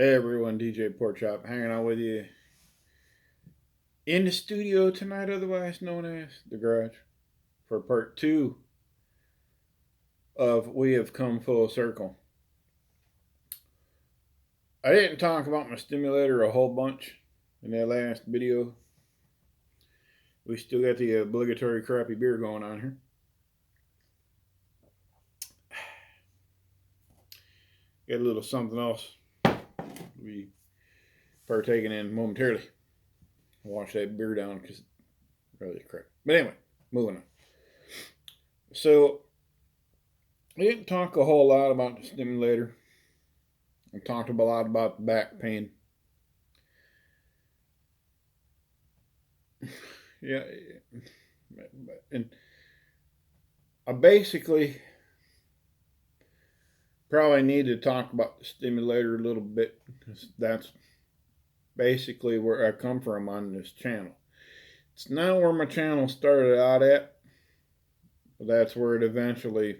Hey everyone, DJ Porkchop hanging out with you in the studio tonight, otherwise known as the garage, for part two of We Have Come Full Circle. I didn't talk about my stimulator a whole bunch in that last video. We still got the obligatory crappy beer going on here. Got a little something else we'll be partaking in momentarily. Wash that beer down because it's really crap. But anyway, moving on. So, I didn't talk a whole lot about the stimulator. I talked a lot about back pain. Yeah, and I basically probably need to talk about the stimulator a little bit because that's basically where I come from on this channel. It's not where my channel started out at, but that's where it eventually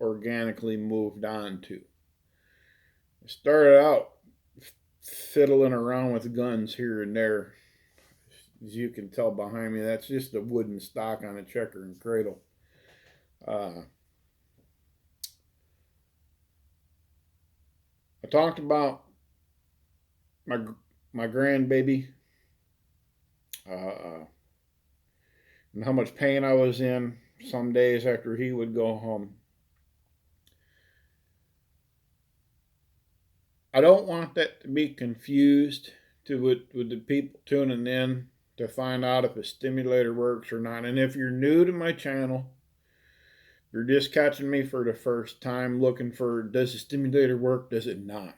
organically moved on to. I started out fiddling around with guns here and there. As you can tell behind me, that's just a wooden stock on a checker and cradle. I talked about my grandbaby and how much pain I was in some days after he would go home. I don't want that to be confused with the people tuning in to find out if a stimulator works or not. And if you're new to my channel, you're just catching me for the first time looking for, does the stimulator work, does it not?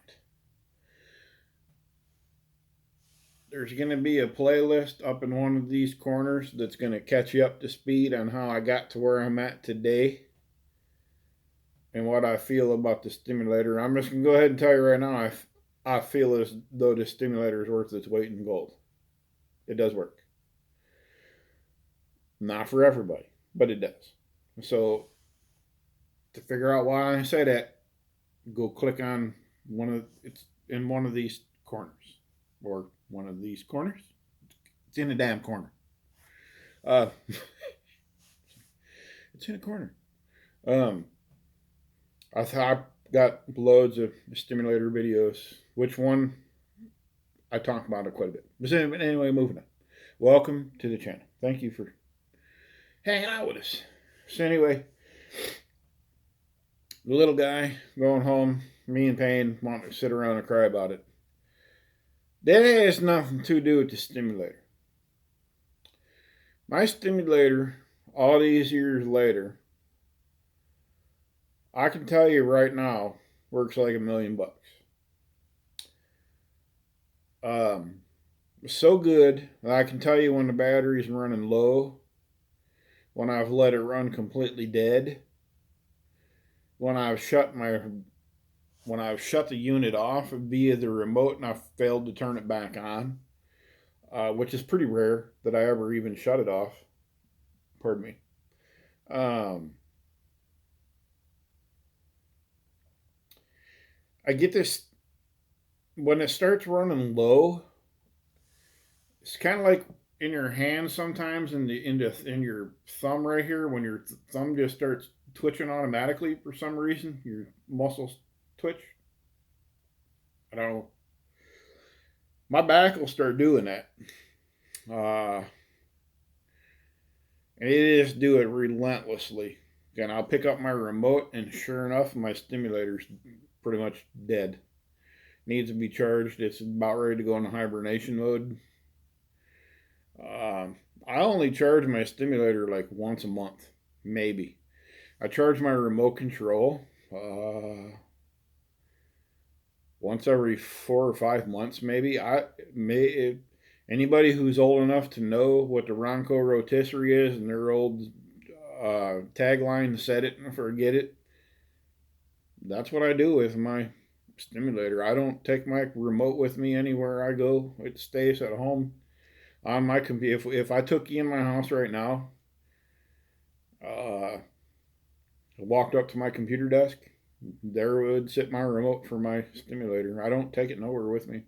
There's going to be a playlist up in one of these corners that's going to catch you up to speed on how I got to where I'm at today and what I feel about the stimulator. I'm just going to go ahead and tell you right now, I feel as though the stimulator is worth its weight in gold. It does work. Not for everybody, but it does. So to figure out why I say that, go click on it's in one of these corners, or one of these corners. It's in a damn corner. It's in a corner. I got loads of stimulator videos. Which one? I talk about it quite a bit. But anyway, moving on. Welcome to the channel. Thank you for hanging out with us. So anyway, the little guy going home, me in pain, wanting to sit around and cry about it. That has nothing to do with the stimulator. My stimulator, all these years later, I can tell you right now, works like $1,000,000. So good that I can tell you when the battery's running low, when I've let it run completely dead, when I've shut the unit off via the remote and I've failed to turn it back on, which is pretty rare that I ever even shut it off. Pardon me. I get this when it starts running low. It's kind of like in your hand sometimes, in your thumb right here, when your thumb just starts twitching automatically for some reason. Your muscles twitch. I don't know. My back will start doing that. And it just do it relentlessly. And I'll pick up my remote, and sure enough, my stimulator's pretty much dead. Needs to be charged. It's about ready to go into hibernation mode. I only charge my stimulator like once a month, maybe. I charge my remote control once every 4 or 5 months, maybe. Anybody who's old enough to know what the Ronco rotisserie is and their old tagline, set it and forget it, that's what I do with my stimulator. I don't take my remote with me anywhere I go. It stays at home on my computer. If I took you in my house right now, I walked up to my computer desk, There would sit my remote for my stimulator. I don't take it nowhere with me.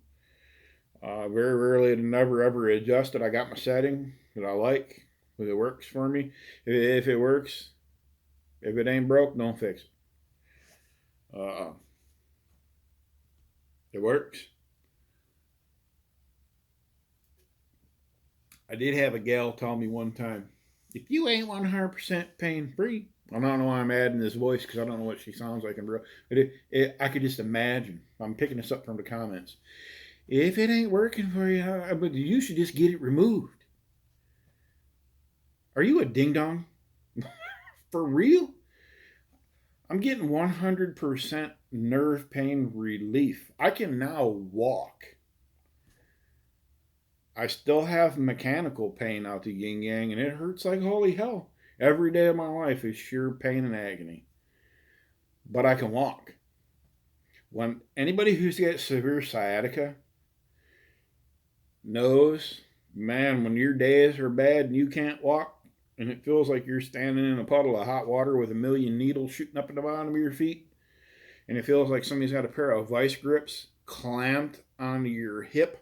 Very rarely to never ever adjust it. I got my setting that I like, but it works for me. If it works, if it ain't broke, don't fix it. It works. I did have a gal tell me one time, if you ain't 100% pain free, I don't know why I'm adding this voice because I don't know what she sounds like in real. But I could just imagine. I'm picking this up from the comments. If it ain't working for you, but you should just get it removed. Are you a ding dong? For real? I'm getting 100% nerve pain relief. I can now walk. I still have mechanical pain out the yin yang, and it hurts like holy hell. Every day of my life is sheer pain and agony. But I can walk. When anybody who's got severe sciatica knows, man, when your days are bad and you can't walk, and it feels like you're standing in a puddle of hot water with a million needles shooting up at the bottom of your feet, and it feels like somebody's got a pair of vice grips clamped onto your hip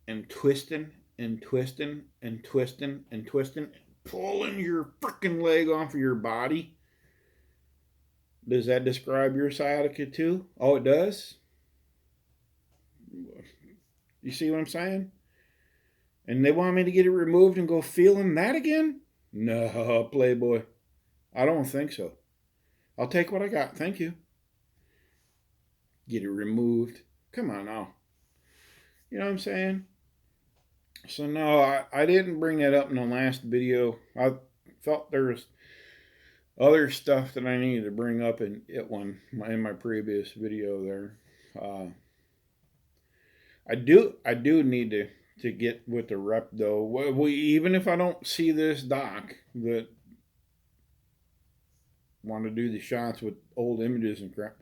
and twisting and twisting and twisting and twisting, pulling your freaking leg off of your body. Does that describe your sciatica too? Oh, it does? You see what I'm saying? And they want me to get it removed and go feeling that again? No, Playboy. I don't think so. I'll take what I got. Thank you. Get it removed. Come on now. You know what I'm saying? So no, I didn't bring that up in the last video. I felt there was other stuff that I needed to bring up in my previous video there. I do need to get with the rep though. Even if I don't see this doc that want to do the shots with old images and crap,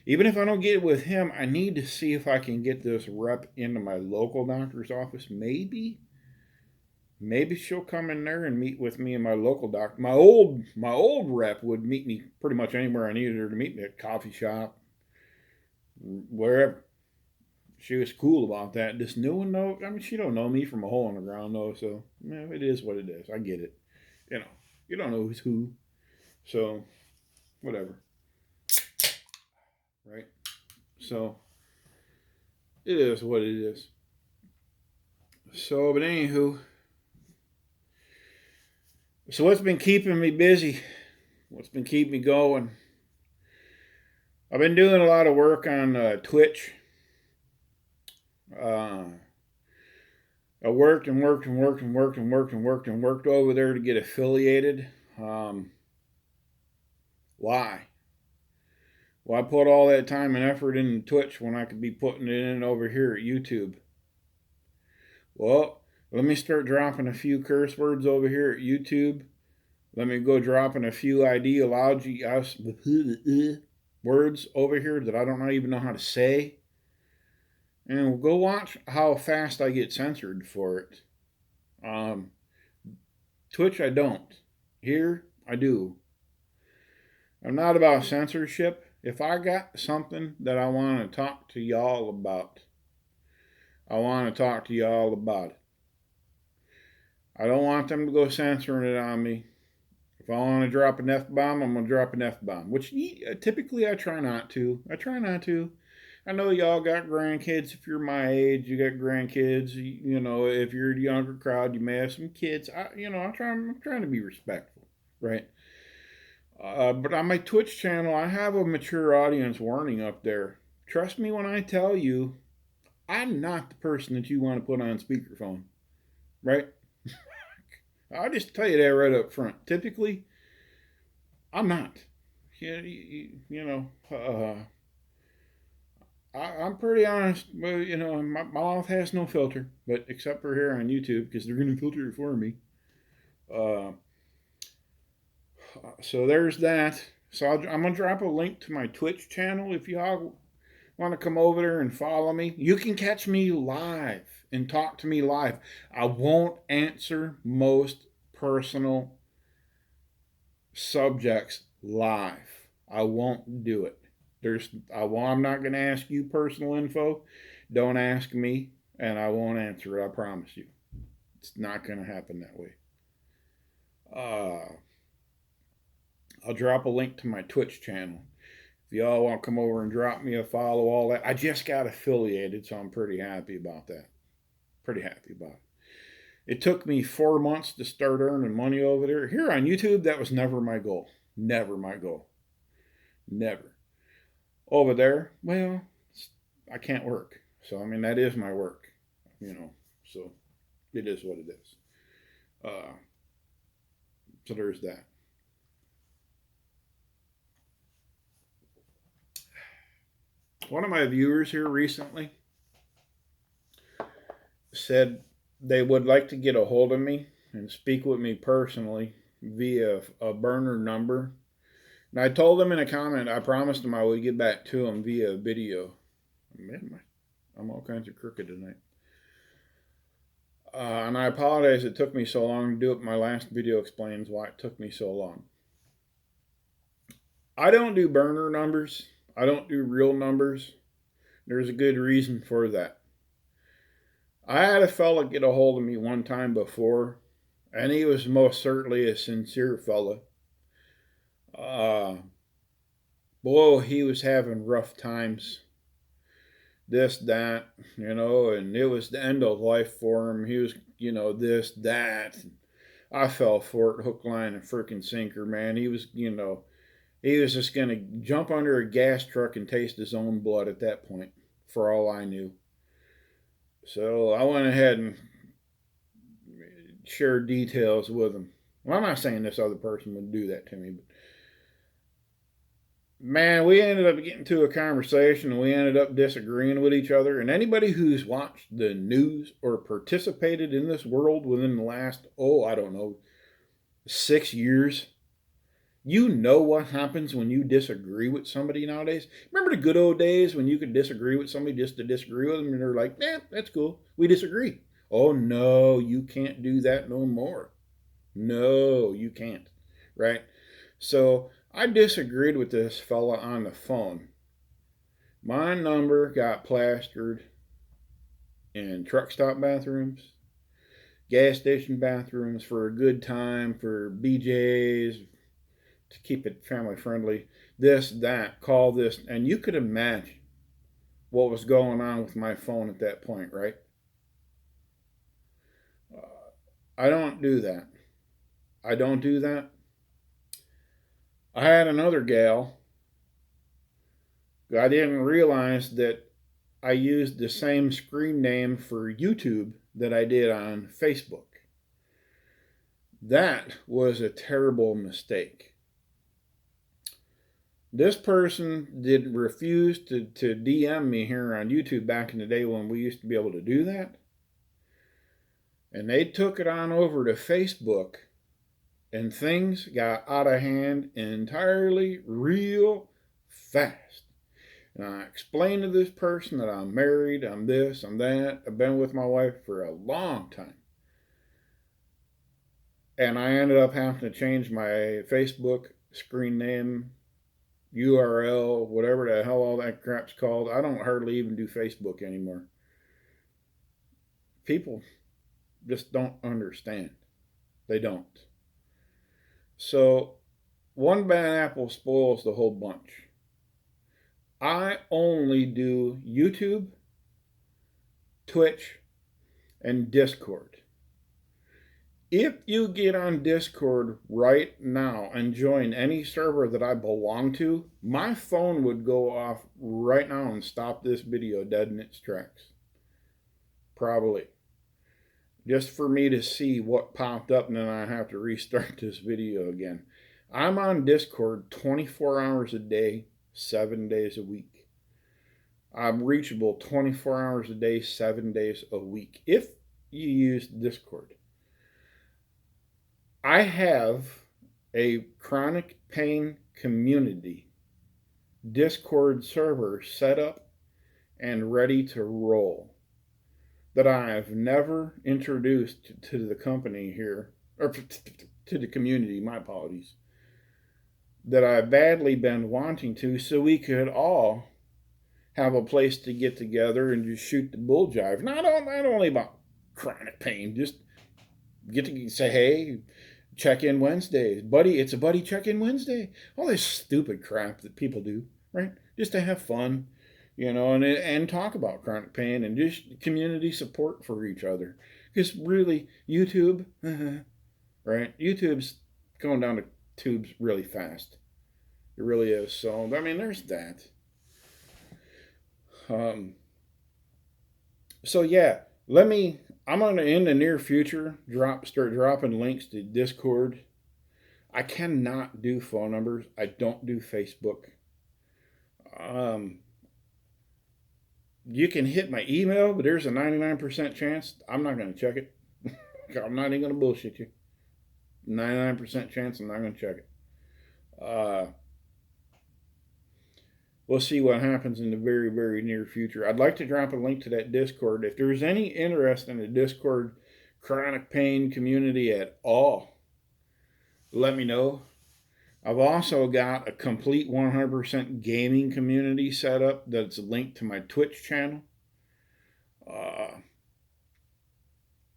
even if I don't get it with him, I need to see if I can get this rep into my local doctor's office. Maybe she'll come in there and meet with me in my local doctor. My old rep would meet me pretty much anywhere I needed her to meet me, at a coffee shop, wherever. She was cool about that. This new one though, I mean, she don't know me from a hole in the ground though, so it is what it is. I get it. You don't know who's who, so whatever, right? So it is what it is. So, but anywho, so what's been keeping me busy? What's been keeping me going? I've been doing a lot of work on Twitch. I worked over there to get affiliated. Why? Why put all that time and effort into Twitch when I could be putting it in over here at YouTube? Well, let me start dropping a few curse words over here at YouTube. Let me go dropping a few ideology words over here that I don't even know how to say. And we'll go watch how fast I get censored for it. Twitch, I don't. Here, I do. I'm not about censorship. If I got something that I want to talk to y'all about, I want to talk to y'all about it. I don't want them to go censoring it on me. If I want to drop an F-bomb, I'm going to drop an F-bomb, which typically I try not to. I know y'all got grandkids. If you're my age, you got grandkids. If you're a younger crowd, you may have some kids. I'm trying to be respectful, right? But on my Twitch channel, I have a mature audience warning up there. Trust me when I tell you, I'm not the person that you want to put on speakerphone, right? I'll just tell you that right up front. Typically, I'm not. I'm pretty honest. Well, my mouth has no filter, but except for here on YouTube, because they're going to filter it for me. So there's that. So I'm going to drop a link to my Twitch channel if y'all want to come over there and follow me. You can catch me live and talk to me live. I won't answer most personal subjects live. I won't do it. I'm not going to ask you personal info. Don't ask me, and I won't answer it. I promise you. It's not going to happen that way. I'll drop a link to my Twitch channel. If y'all want to come over and drop me a follow, all that. I just got affiliated, so I'm pretty happy about that. Pretty happy about it. It took me 4 months to start earning money over there. Here on YouTube, that was never my goal. Never my goal. Never. Over there, well, I can't work. So, I mean, that is my work, So, it is what it is. So, there's that. One of my viewers here recently said they would like to get a hold of me and speak with me personally via a burner number. And I told them in a comment, I promised them I would get back to them via video. Man, I'm all kinds of crooked tonight. And I apologize it took me so long to do it. My last video explains why it took me so long. I don't do burner numbers. I don't do real numbers. There's a good reason for that. I had a fella get a hold of me one time before, and he was most certainly a sincere fella. Boy, he was having rough times. This, that, and it was the end of life for him. He was, this, that. I fell for it, hook, line, and freaking sinker, man. He was, he was just going to jump under a gas truck and taste his own blood at that point, for all I knew. So I went ahead and shared details with him. Well, I'm not saying this other person would do that to me, but man, we ended up getting to a conversation and we ended up disagreeing with each other. And anybody who's watched the news or participated in this world within the last, 6 years, you know what happens when you disagree with somebody nowadays. Remember the good old days when you could disagree with somebody just to disagree with them and they're like, that's cool. We disagree. Oh, no, you can't do that no more. No, you can't. Right? So I disagreed with this fella on the phone. My number got plastered in truck stop bathrooms, gas station bathrooms for a good time, for BJ's, to keep it family friendly, this, that, call this. And you could imagine what was going on with my phone at that point, right? I don't do that. I don't do that. I had another gal. I didn't realize that I used the same screen name for YouTube that I did on Facebook. That was a terrible mistake. This person did refuse to DM me here on YouTube back in the day when we used to be able to do that. And they took it on over to Facebook, and things got out of hand entirely real fast. And I explained to this person that I'm married, I'm this, I'm that. I've been with my wife for a long time. And I ended up having to change my Facebook screen name, URL, whatever the hell all that crap's called. I don't hardly even do Facebook anymore. People just don't understand. They don't. So one bad apple spoils the whole bunch. I only do YouTube, Twitch, and Discord. If you get on Discord right now and join any server that I belong to, my phone would go off right now and stop this video dead in its tracks. Probably. Just for me to see what popped up, and then I have to restart this video again. I'm on Discord 24 hours a day, 7 days a week. I'm reachable 24 hours a day, 7 days a week, if you use Discord. I have a chronic pain community Discord server set up and ready to roll that I have never introduced to the company here, or to the community, my apologies. that I've badly been wanting to, so we could all have a place to get together and just shoot the bull jive. Not only about chronic pain, just get to say, hey, check in Wednesdays. Buddy, it's a buddy check in Wednesday. All this stupid crap that people do, right? Just to have fun, and talk about chronic pain and just community support for each other. Because really, YouTube, right? YouTube's going down the tubes really fast. It really is. So, I mean, there's that. Um, so yeah, I'm gonna in the near future start dropping links to Discord. I cannot do phone numbers. I don't do Facebook. Um, you can hit my email, but there's a 99% chance I'm not gonna check it. I'm not even gonna bullshit you. 99% chance I'm not gonna check it. Uh, we'll see what happens in the very, very near future. I'd like to drop a link to that Discord. If there's any interest in the Discord chronic pain community at all, let me know. I've also got a complete 100% gaming community set up that's linked to my Twitch channel.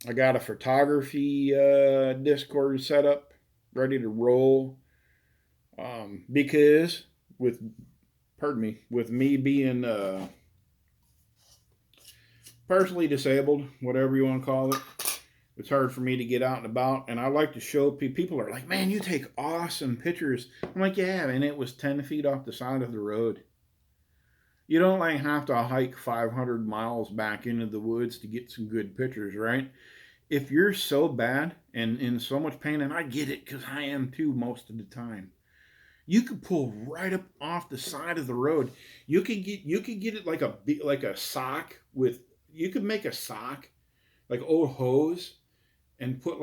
I got a photography Discord set up, ready to roll. Because with me being partially disabled, whatever you want to call it, it's hard for me to get out and about. And I like to show people are like, man, you take awesome pictures. I'm like, yeah, and it was 10 feet off the side of the road. You don't have to hike 500 miles back into the woods to get some good pictures, right? If you're so bad and in so much pain, and I get it because I am too most of the time, you could pull right up off the side of the road. You could get it like a sock with. You could make a sock like old hose and put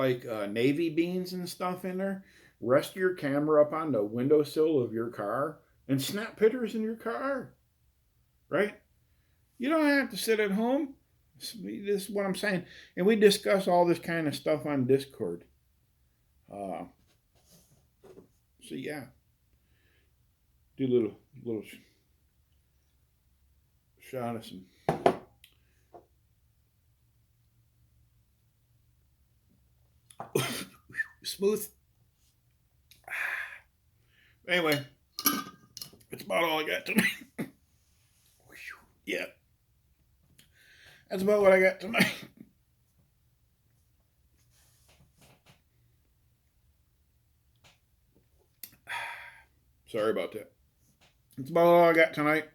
navy beans and stuff in there. Rest your camera up on the windowsill of your car and snap pictures in your car. Right? You don't have to sit at home. This is what I'm saying. And we discuss all this kind of stuff on Discord. So yeah, do a little shot of some smooth. Anyway, that's about all I got tonight. Yeah, that's about what I got tonight. Sorry about that. That's about all I got tonight.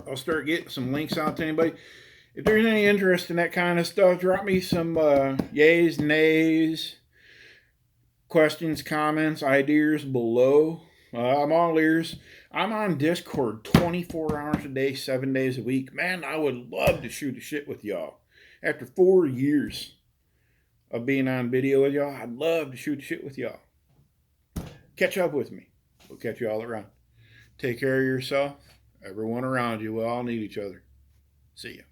I'll start getting some links out to anybody. If there's any interest in that kind of stuff, drop me some yays, nays, questions, comments, ideas below. I'm all ears. I'm on Discord 24 hours a day, 7 days a week. Man, I would love to shoot the shit with y'all. After 4 years of being on video with y'all, I'd love to shoot the shit with y'all. Catch up with me. We'll catch you all around. Take care of yourself. Everyone around you. We all need each other. See ya.